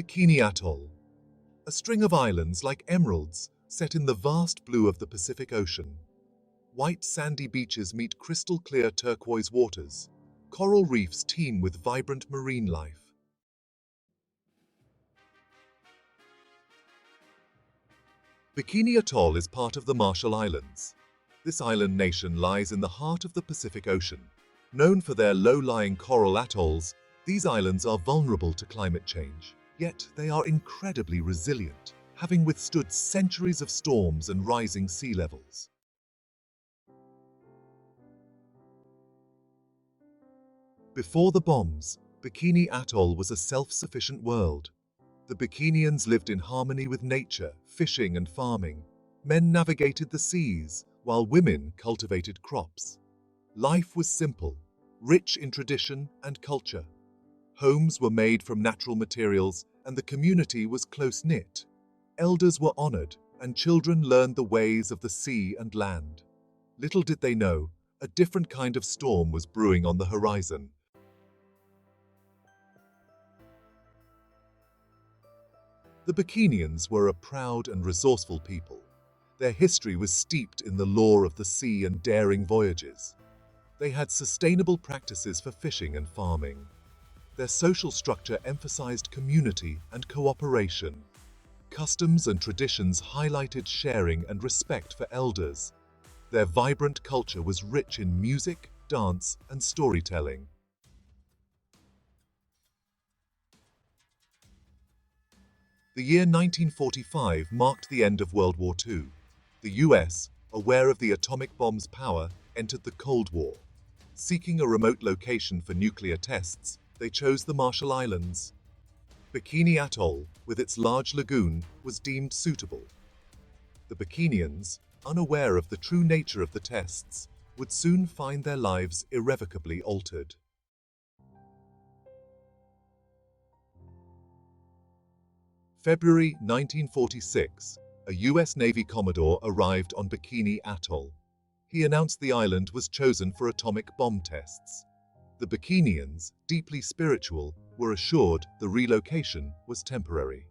Bikini Atoll, a string of islands like emeralds set in the vast blue of the Pacific Ocean. White sandy beaches meet crystal clear turquoise waters. Coral reefs teem with vibrant marine life. Bikini Atoll is part of the Marshall Islands. This island nation lies in the heart of the Pacific Ocean. Known for their low-lying coral atolls, these islands are vulnerable to climate change. Yet they are incredibly resilient, having withstood centuries of storms and rising sea levels. Before the bombs, Bikini Atoll was a self-sufficient world. The Bikinians lived in harmony with nature, fishing and farming. Men navigated the seas, while women cultivated crops. Life was simple, rich in tradition and culture. Homes were made from natural materials, and the community was close-knit. Elders were honored, and children learned the ways of the sea and land. Little did they know, a different kind of storm was brewing on the horizon. The Bikinians were a proud and resourceful people. Their history was steeped in the lore of the sea and daring voyages. They had sustainable practices for fishing and farming. Their social structure emphasized community and cooperation. Customs and traditions highlighted sharing and respect for elders. Their vibrant culture was rich in music, dance, and storytelling. The year 1945 marked the end of World War II. The US, aware of the atomic bomb's power, entered the Cold War. Seeking a remote location for nuclear tests, they chose the Marshall Islands. Bikini Atoll, with its large lagoon, was deemed suitable. The Bikinians, unaware of the true nature of the tests, would soon find their lives irrevocably altered. February 1946, a US Navy Commodore arrived on Bikini Atoll. He announced the island was chosen for atomic bomb tests. The Bikinians, deeply spiritual, were assured the relocation was temporary.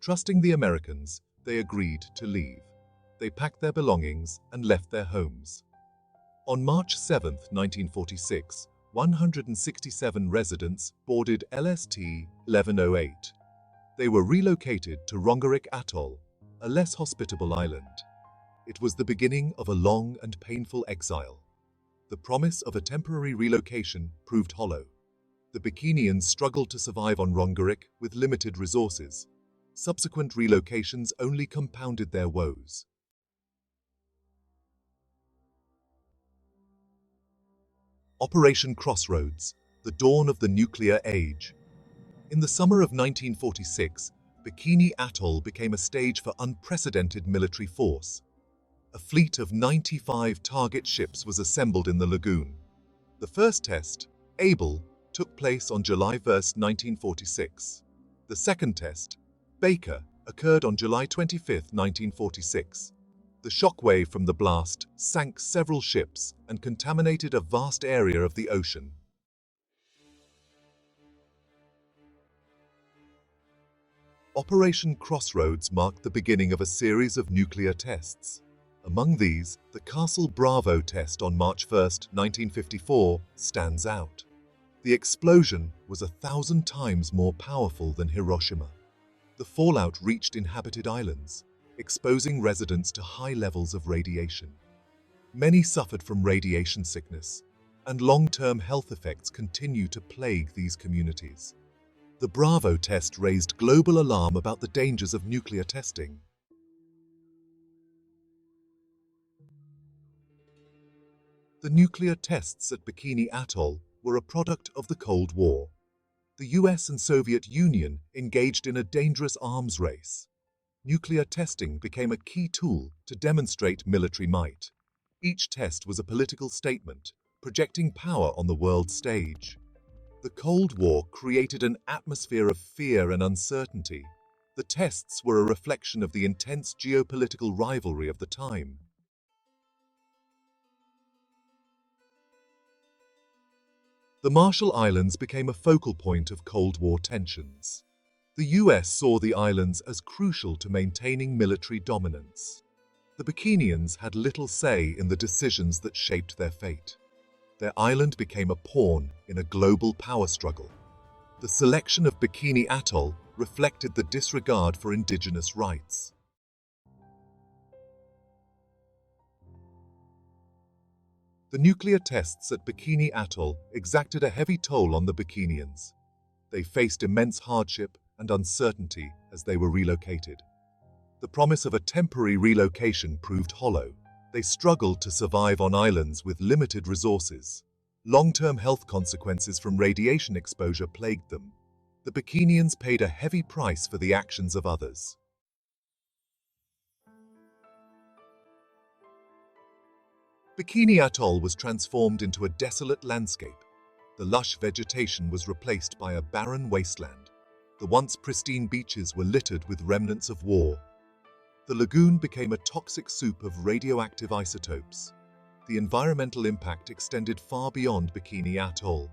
Trusting the Americans, they agreed to leave. They packed their belongings and left their homes. On March 7, 1946, 167 residents boarded LST 1108. They were relocated to Rongerik Atoll, a less hospitable island. It was the beginning of a long and painful exile. The promise of a temporary relocation proved hollow. The Bikinians struggled to survive on Rongerik with limited resources. Subsequent relocations only compounded their woes. Operation Crossroads, the dawn of the nuclear age. In the summer of 1946, Bikini Atoll became a stage for unprecedented military force. A fleet of 95 target ships was assembled in the lagoon. The first test, Able, took place on July 1, 1946. The second test, Baker, occurred on July 25, 1946. The shockwave from the blast sank several ships and contaminated a vast area of the ocean. Operation Crossroads marked the beginning of a series of nuclear tests. Among these, the Castle Bravo test on March 1, 1954, stands out. The explosion was 1,000 times more powerful than Hiroshima. The fallout reached inhabited islands, exposing residents to high levels of radiation. Many suffered from radiation sickness, and long-term health effects continue to plague these communities. The Bravo test raised global alarm about the dangers of nuclear testing. The nuclear tests at Bikini Atoll were a product of the Cold War. The US and Soviet Union engaged in a dangerous arms race. Nuclear testing became a key tool to demonstrate military might. Each test was a political statement, projecting power on the world stage. The Cold War created an atmosphere of fear and uncertainty. The tests were a reflection of the intense geopolitical rivalry of the time. The Marshall Islands became a focal point of Cold War tensions. The US saw the islands as crucial to maintaining military dominance. The Bikinians had little say in the decisions that shaped their fate. Their island became a pawn in a global power struggle. The selection of Bikini Atoll reflected the disregard for indigenous rights. The nuclear tests at Bikini Atoll exacted a heavy toll on the Bikinians. They faced immense hardship and uncertainty as they were relocated. The promise of a temporary relocation proved hollow. They struggled to survive on islands with limited resources. Long-term health consequences from radiation exposure plagued them. The Bikinians paid a heavy price for the actions of others. Bikini Atoll was transformed into a desolate landscape. The lush vegetation was replaced by a barren wasteland. The once pristine beaches were littered with remnants of war. The lagoon became a toxic soup of radioactive isotopes. The environmental impact extended far beyond Bikini Atoll.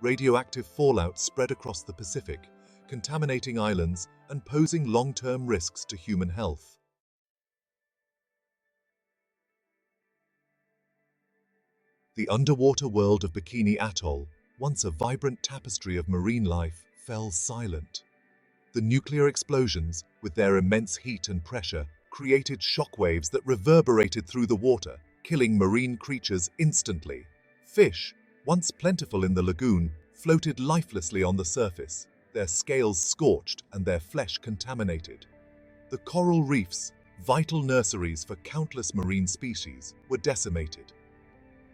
Radioactive fallout spread across the Pacific, contaminating islands and posing long-term risks to human health. The underwater world of Bikini Atoll, once a vibrant tapestry of marine life, fell silent. The nuclear explosions, with their immense heat and pressure, created shockwaves that reverberated through the water, killing marine creatures instantly. Fish, once plentiful in the lagoon, floated lifelessly on the surface, their scales scorched and their flesh contaminated. The coral reefs, vital nurseries for countless marine species, were decimated.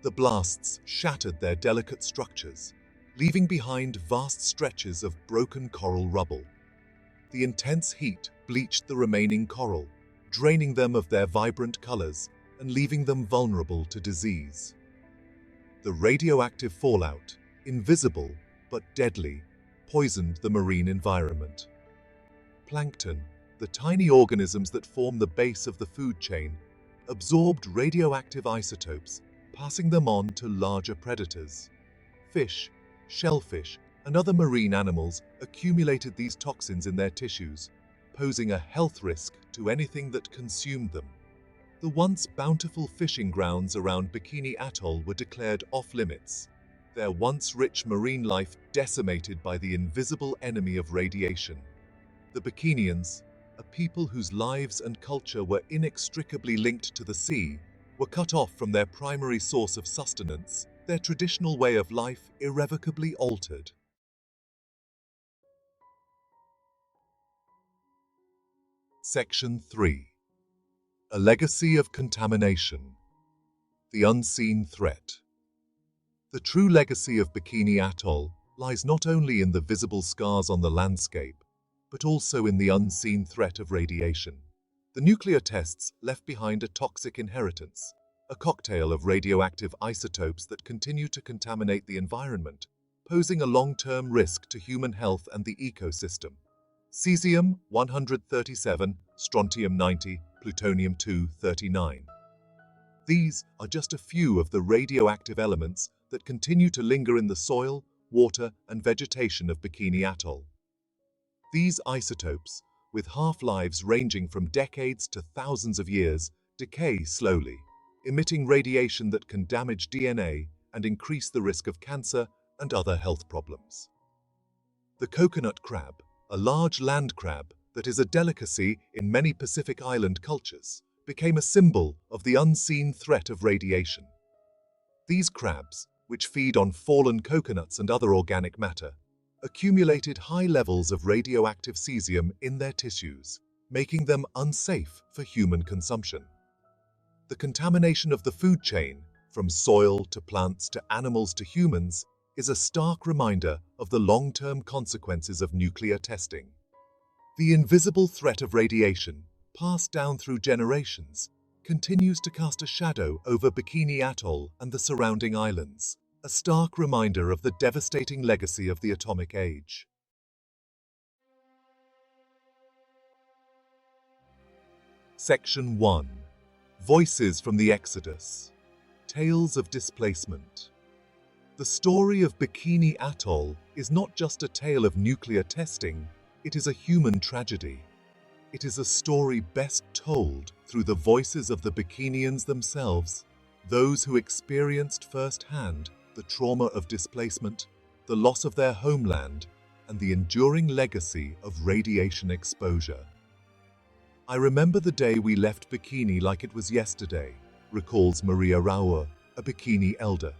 The blasts shattered their delicate structures, leaving behind vast stretches of broken coral rubble. The intense heat bleached the remaining coral, draining them of their vibrant colors and leaving them vulnerable to disease. The radioactive fallout, invisible but deadly, poisoned the marine environment. Plankton, the tiny organisms that form the base of the food chain, absorbed radioactive isotopes, passing them on to larger predators. Fish, shellfish, and other marine animals accumulated these toxins in their tissues, posing a health risk to anything that consumed them. The once bountiful fishing grounds around Bikini Atoll were declared off-limits, their once rich marine life decimated by the invisible enemy of radiation. The Bikinians, a people whose lives and culture were inextricably linked to the sea, were cut off from their primary source of sustenance, their traditional way of life irrevocably altered. Section 3. A legacy of contamination. The unseen threat. The true legacy of Bikini Atoll lies not only in the visible scars on the landscape, but also in the unseen threat of radiation. The nuclear tests left behind a toxic inheritance, a cocktail of radioactive isotopes that continue to contaminate the environment, posing a long-term risk to human health and the ecosystem. Cesium-137, strontium-90, plutonium-239. These are just a few of the radioactive elements that continue to linger in the soil, water, and vegetation of Bikini Atoll. These isotopes, with half-lives ranging from decades to thousands of years, decay slowly, emitting radiation that can damage DNA and increase the risk of cancer and other health problems. The coconut crab, a large land crab that is a delicacy in many Pacific Island cultures, became a symbol of the unseen threat of radiation. These crabs, which feed on fallen coconuts and other organic matter, accumulated high levels of radioactive cesium in their tissues, making them unsafe for human consumption. The contamination of the food chain, from soil to plants to animals to humans, is a stark reminder of the long-term consequences of nuclear testing. The invisible threat of radiation, passed down through generations, continues to cast a shadow over Bikini Atoll and the surrounding islands, a stark reminder of the devastating legacy of the atomic age. Section 1. Voices from the Exodus. Tales of Displacement. The story of Bikini Atoll is not just a tale of nuclear testing, It is a human tragedy. It is a story best told through the voices of the Bikinians themselves, those who experienced firsthand the trauma of displacement, the loss of their homeland, and the enduring legacy of radiation exposure. "I remember the day we left Bikini like it was yesterday," recalls Maria Rauer, a Bikini elder.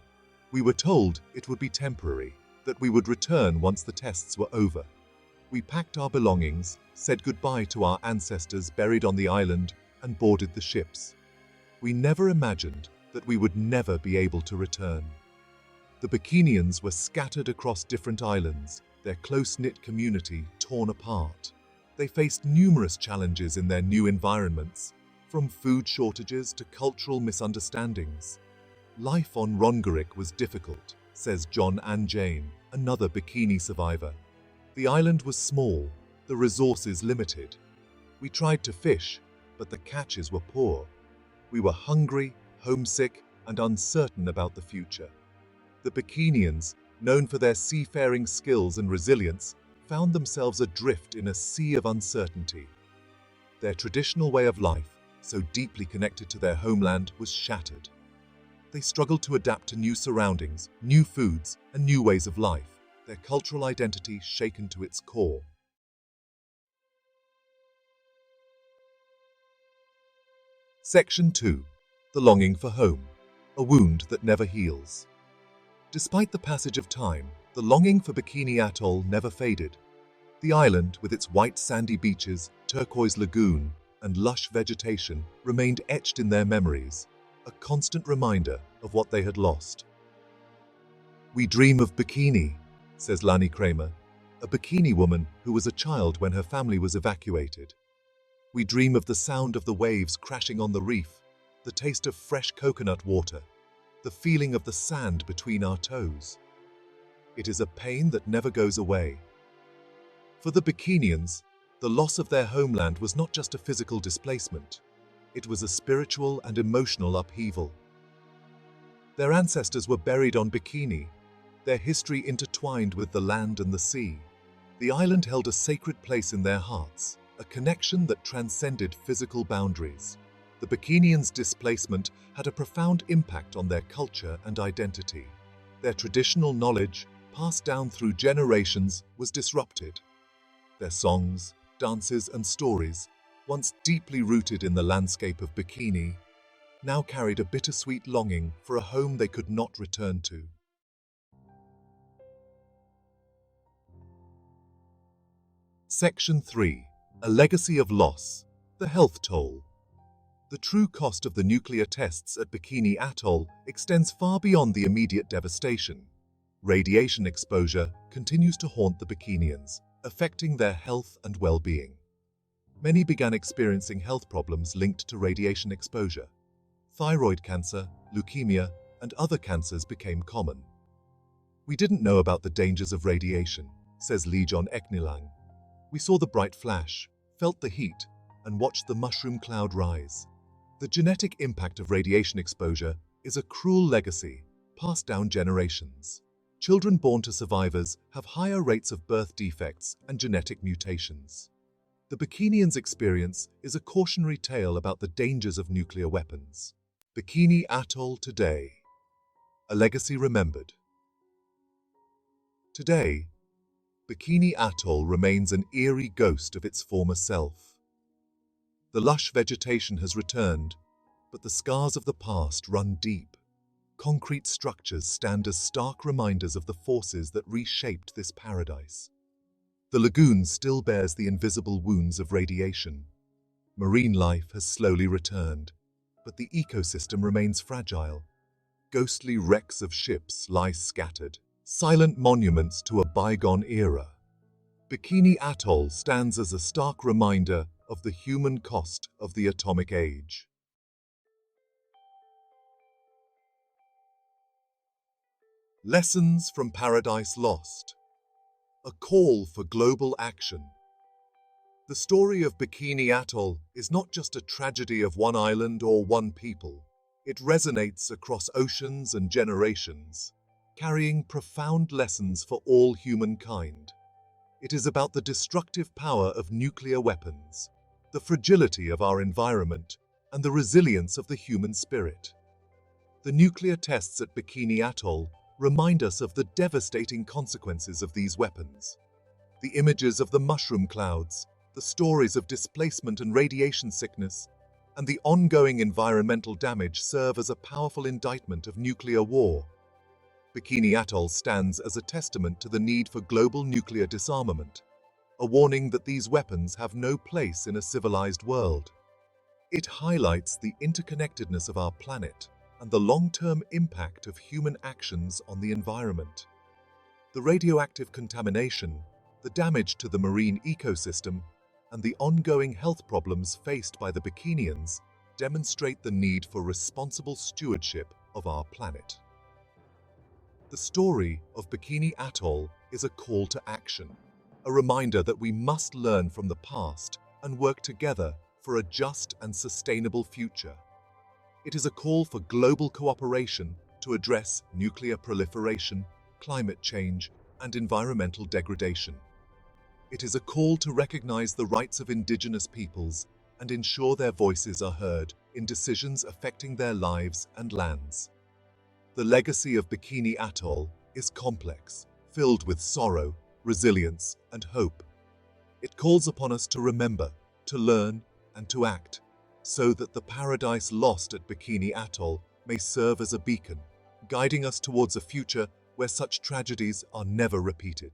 "We were told it would be temporary, that we would return once the tests were over. We packed our belongings, said goodbye to our ancestors buried on the island, and boarded the ships. We never imagined that we would never be able to return." The Bikinians were scattered across different islands, their close-knit community torn apart. They faced numerous challenges in their new environments, from food shortages to cultural misunderstandings. "Life on Rongerik was difficult," says John and Jane, another Bikini survivor. "The island was small, the resources limited. We tried to fish, but the catches were poor. We were hungry, homesick, and uncertain about the future." The Bikinians, known for their seafaring skills and resilience, found themselves adrift in a sea of uncertainty. Their traditional way of life, so deeply connected to their homeland, was shattered. They struggled to adapt to new surroundings, new foods, and new ways of life, their cultural identity shaken to its core. Section 2. The longing for home, a wound that never heals. Despite the passage of time, the longing for Bikini Atoll never faded. The island, with its white sandy beaches, turquoise lagoon, and lush vegetation, remained etched in their memories, a constant reminder of what they had lost. "We dream of Bikini," says Lani Kramer, a Bikini woman who was a child when her family was evacuated. "We dream of the sound of the waves crashing on the reef, the taste of fresh coconut water, the feeling of the sand between our toes. It is a pain that never goes away." For the Bikinians, the loss of their homeland was not just a physical displacement. It was a spiritual and emotional upheaval. Their ancestors were buried on Bikini, their history intertwined with the land and the sea. The island held a sacred place in their hearts, a connection that transcended physical boundaries. The Bikinians' displacement had a profound impact on their culture and identity. Their traditional knowledge, passed down through generations, was disrupted. Their songs, dances, and stories, once deeply rooted in the landscape of Bikini, now carried a bittersweet longing for a home they could not return to. Section 3. A legacy of loss, the health toll. The true cost of the nuclear tests at Bikini Atoll extends far beyond the immediate devastation. Radiation exposure continues to haunt the Bikinians, affecting their health and well-being. Many began experiencing health problems linked to radiation exposure. Thyroid cancer, leukemia, and other cancers became common. "We didn't know about the dangers of radiation," says Lee John Eknilang. "We saw the bright flash, felt the heat, and watched the mushroom cloud rise." The genetic impact of radiation exposure is a cruel legacy passed down generations. Children born to survivors have higher rates of birth defects and genetic mutations. The Bikinians' experience is a cautionary tale about the dangers of nuclear weapons. Bikini Atoll today. A legacy remembered. Today, Bikini Atoll remains an eerie ghost of its former self. The lush vegetation has returned, but the scars of the past run deep. Concrete structures stand as stark reminders of the forces that reshaped this paradise. The lagoon still bears the invisible wounds of radiation. Marine life has slowly returned, but the ecosystem remains fragile. Ghostly wrecks of ships lie scattered, silent monuments to a bygone era. Bikini Atoll stands as a stark reminder of the human cost of the atomic age. Lessons from Paradise Lost. A call for global action. The story of Bikini Atoll is not just a tragedy of one island or one people. It resonates across oceans and generations, carrying profound lessons for all humankind. It is about the destructive power of nuclear weapons, the fragility of our environment, and the resilience of the human spirit. The nuclear tests at Bikini Atoll remind us of the devastating consequences of these weapons. The images of the mushroom clouds, the stories of displacement and radiation sickness, and the ongoing environmental damage serve as a powerful indictment of nuclear war. Bikini Atoll stands as a testament to the need for global nuclear disarmament, a warning that these weapons have no place in a civilized world. It highlights the interconnectedness of our planet and the long-term impact of human actions on the environment. The radioactive contamination, the damage to the marine ecosystem, and the ongoing health problems faced by the Bikinians demonstrate the need for responsible stewardship of our planet. The story of Bikini Atoll is a call to action, a reminder that we must learn from the past and work together for a just and sustainable future. It is a call for global cooperation to address nuclear proliferation, climate change, and environmental degradation. It is a call to recognize the rights of indigenous peoples and ensure their voices are heard in decisions affecting their lives and lands. The legacy of Bikini Atoll is complex, filled with sorrow, resilience, and hope. It calls upon us to remember, to learn, and to act, so that the paradise lost at Bikini Atoll may serve as a beacon, guiding us towards a future where such tragedies are never repeated.